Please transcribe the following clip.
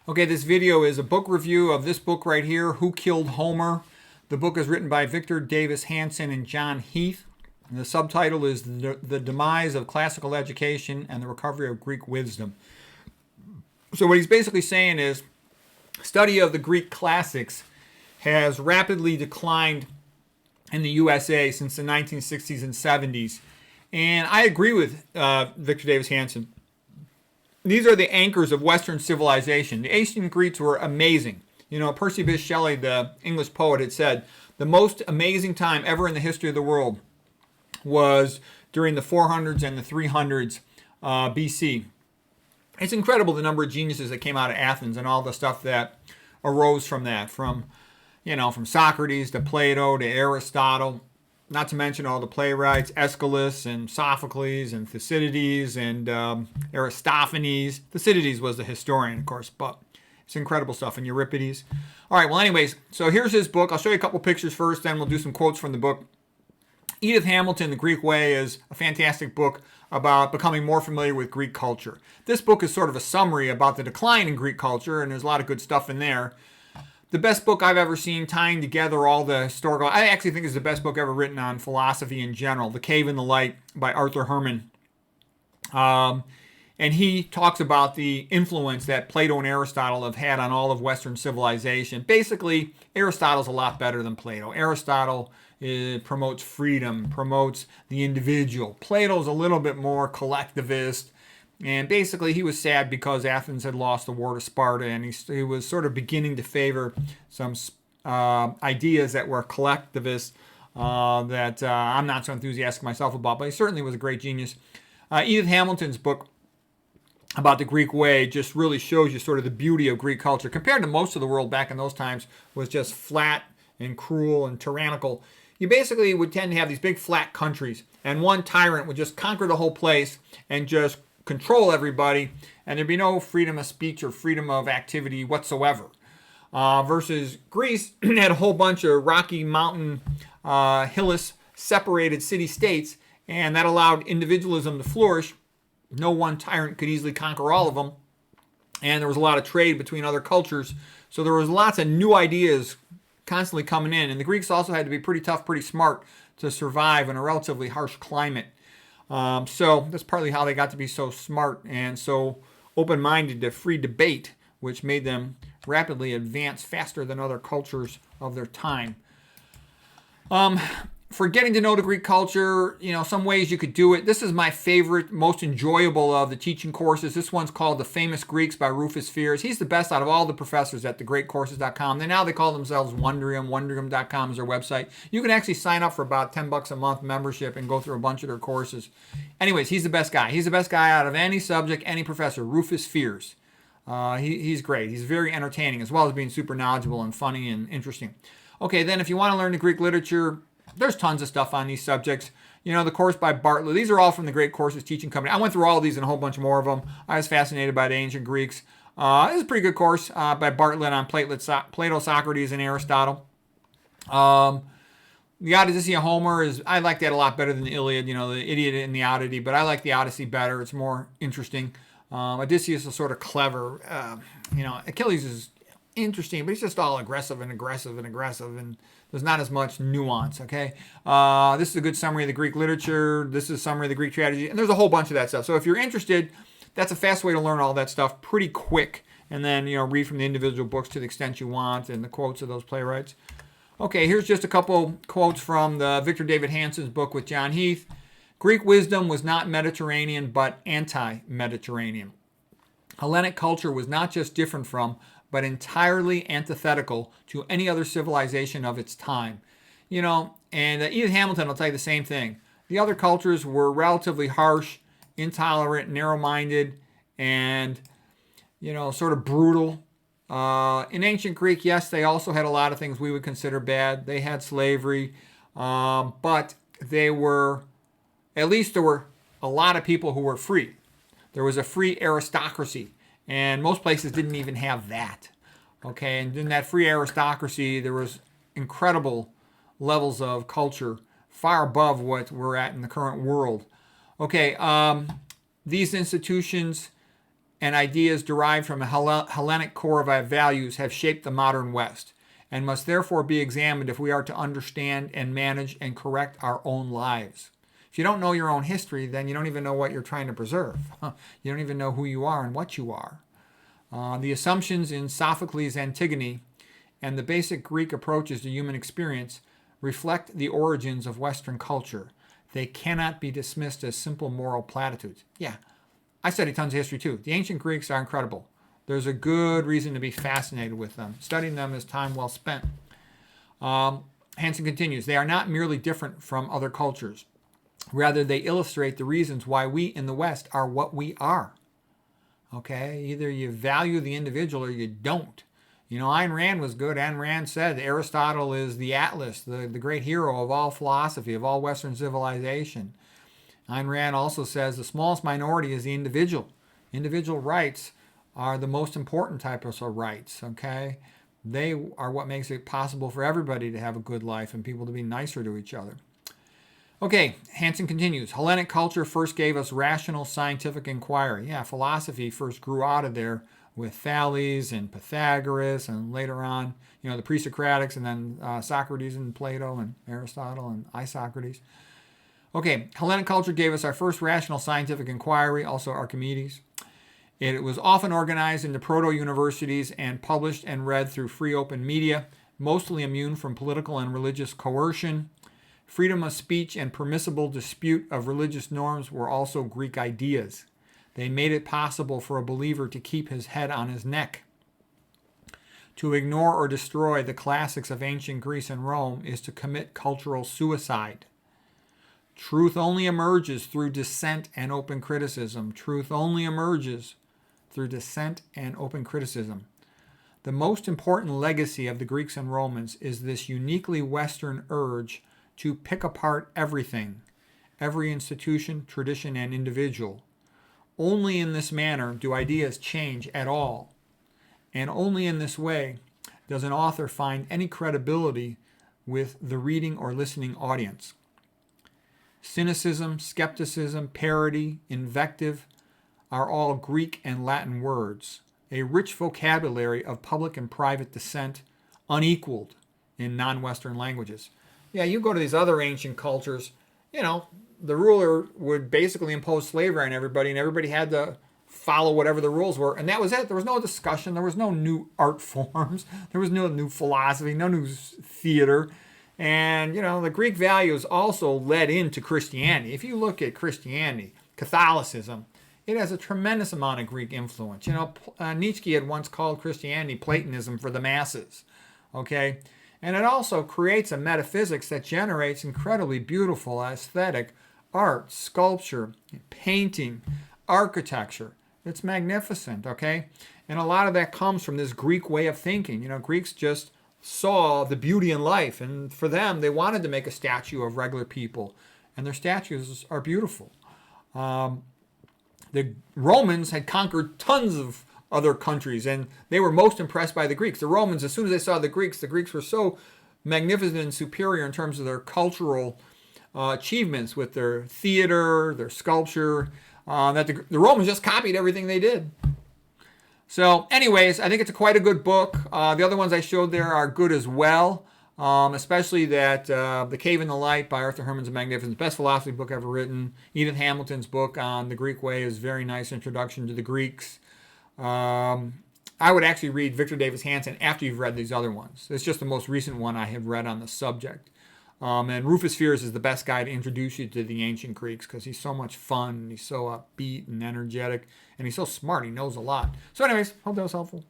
Okay, this video is a book review of this book right here, Who Killed Homer? The book is written by Victor Davis Hanson and John Heath. And the subtitle is The Demise of Classical Education and the Recovery of Greek Wisdom. So what he's basically saying is study of the Greek classics has rapidly declined in the USA since the 1960s and 70s. And I agree with Victor Davis Hanson. These are the anchors of Western civilization. The ancient Greeks were amazing. You know, Percy Bysshe Shelley, the English poet, had said, the most amazing time ever in the history of the world was during the 400s and the 300s BC. It's incredible the number of geniuses that came out of Athens and all the stuff that arose from that, from Socrates to Plato to Aristotle, not to mention all the playwrights, Aeschylus and Sophocles and Thucydides and Aristophanes. Thucydides was the historian, of course, but it's incredible stuff. And Euripides. All right, well, anyways, so here's his book. I'll show you a couple pictures first, then we'll do some quotes from the book. Edith Hamilton, The Greek Way, is a fantastic book about becoming more familiar with Greek culture. This book is sort of a summary about the decline in Greek culture, and there's a lot of good stuff in there. The best book I've ever seen tying together all the historical... I actually think it's the best book ever written on philosophy in general. The Cave in the Light by Arthur Herman. And he talks about the influence that Plato and Aristotle have had on all of Western civilization. Basically, Aristotle's a lot better than Plato. Aristotle promotes freedom, promotes the individual. Plato's a little bit more collectivist. And basically, he was sad because Athens had lost the war to Sparta, and he was sort of beginning to favor some ideas that were collectivist that I'm not so enthusiastic myself about, but he certainly was a great genius. Edith Hamilton's book about the Greek way just really shows you sort of the beauty of Greek culture. Compared to most of the world back in those times was just flat and cruel and tyrannical. You basically would tend to have these big flat countries, and one tyrant would just conquer the whole place and just control everybody, and there'd be no freedom of speech or freedom of activity whatsoever. Versus Greece had a whole bunch of rocky mountain, hillis, separated city-states, and that allowed individualism to flourish. No one tyrant could easily conquer all of them, and there was a lot of trade between other cultures, so there was lots of new ideas constantly coming in, and the Greeks also had to be pretty tough, pretty smart to survive in a relatively harsh climate. So that's partly how they got to be so smart and so open-minded to free debate, which made them rapidly advance faster than other cultures of their time. For getting to know the Greek culture, some ways you could do it. This is my favorite, most enjoyable of the teaching courses. This one's called The Famous Greeks by Rufus Fears. He's the best out of all the professors at thegreatcourses.com. Now they call themselves Wondrium. Wondrium.com is their website. You can actually sign up for about $10 a month membership and go through a bunch of their courses. Anyways, he's the best guy. He's the best guy out of any subject, any professor. Rufus Fears. He's great. He's very entertaining as well as being super knowledgeable and funny and interesting. Okay, then if you want to learn the Greek literature, there's tons of stuff on these subjects. The course by Bartlett. These are all from the Great Courses Teaching Company. I went through all of these and a whole bunch more of them. I was fascinated by the ancient Greeks. This is a pretty good course by Bartlett on Plato, Socrates, and Aristotle. The Odyssey of Homer I like that a lot better than the Iliad, the Idiot and the Oddity, but I like the Odyssey better. It's more interesting. Odysseus is sort of clever. Achilles is interesting, but he's just all aggressive, and there's not as much nuance, okay? This is a good summary of the Greek literature. This is a summary of the Greek tragedy, and there's a whole bunch of that stuff. So if you're interested, that's a fast way to learn all that stuff pretty quick, and then, read from the individual books to the extent you want and the quotes of those playwrights. Okay, here's just a couple quotes from the Victor Davis Hanson's book with John Heath. Greek wisdom was not Mediterranean, but anti-Mediterranean. Hellenic culture was not just different from, but entirely antithetical to any other civilization of its time. And Edith Hamilton will tell you the same thing. The other cultures were relatively harsh, intolerant, narrow-minded, and, sort of brutal. In ancient Greek, yes, they also had a lot of things we would consider bad. They had slavery, but there were a lot of people who were free. There was a free aristocracy. And most places didn't even have that. Okay, and in that free aristocracy, there was incredible levels of culture, far above what we're at in the current world. Okay, these institutions and ideas derived from a Hellenic core of values have shaped the modern West and must therefore be examined if we are to understand and manage and correct our own lives. If you don't know your own history, then you don't even know what you're trying to preserve. You don't even know who you are and what you are. The assumptions in Sophocles' Antigone and the basic Greek approaches to human experience reflect the origins of Western culture. They cannot be dismissed as simple moral platitudes. Yeah, I study tons of history too. The ancient Greeks are incredible. There's a good reason to be fascinated with them. Studying them is time well spent. Hanson continues, they are not merely different from other cultures. Rather, they illustrate the reasons why we in the West are what we are. Okay, either you value the individual or you don't. You know, Ayn Rand was good. Ayn Rand said Aristotle is the Atlas, the great hero of all philosophy, of all Western civilization. Ayn Rand also says the smallest minority is the individual. Individual rights are the most important types of rights, okay? They are what makes it possible for everybody to have a good life and people to be nicer to each other. Okay, Hanson continues. Hellenic culture first gave us rational scientific inquiry. Yeah, philosophy first grew out of there with Thales and Pythagoras and later on, you know, the pre-Socratics and then Socrates and Plato and Aristotle and Isocrates. Okay, Hellenic culture gave us our first rational scientific inquiry, also Archimedes. It was often organized into proto-universities and published and read through free open media, mostly immune from political and religious coercion. Freedom of speech and permissible dispute of religious norms were also Greek ideas. They made it possible for a believer to keep his head on his neck. To ignore or destroy the classics of ancient Greece and Rome is to commit cultural suicide. Truth only emerges through dissent and open criticism. Truth only emerges through dissent and open criticism. The most important legacy of the Greeks and Romans is this uniquely Western urge to pick apart everything, every institution, tradition, and individual. Only in this manner do ideas change at all, and only in this way does an author find any credibility with the reading or listening audience. Cynicism, skepticism, parody, invective are all Greek and Latin words, a rich vocabulary of public and private dissent, unequaled in non-Western languages. Yeah, you go to these other ancient cultures, you know, the ruler would basically impose slavery on everybody, and everybody had to follow whatever the rules were, and that was it. There was no discussion. There was no new art forms. There was no new philosophy, no new theater. And, you know, the Greek values also led into Christianity. If you look at Christianity, Catholicism, it has a tremendous amount of Greek influence. You know, Nietzsche had once called Christianity Platonism for the masses, okay? And it also creates a metaphysics that generates incredibly beautiful aesthetic art, sculpture, painting, architecture. It's magnificent, okay? And a lot of that comes from this Greek way of thinking. You know, Greeks just saw the beauty in life, and for them, they wanted to make a statue of regular people, and their statues are beautiful. The Romans had conquered tons of other countries, and they were most impressed by the Greeks. The Romans, as soon as they saw the Greeks were so magnificent and superior in terms of their cultural achievements with their theater, their sculpture, that the Romans just copied everything they did. So anyways, I think it's quite a good book. The other ones I showed there are good as well, especially that The Cave in the Light by Arthur Herman's magnificent, best philosophy book ever written. Edith Hamilton's book on the Greek way is a very nice introduction to the Greeks. I would actually read Victor Davis Hanson after you've read these other ones. It's just the most recent one I have read on the subject. And Rufus Fears is the best guy to introduce you to the ancient Greeks because he's so much fun, and he's so upbeat and energetic, and he's so smart. He knows a lot. So anyways, hope that was helpful.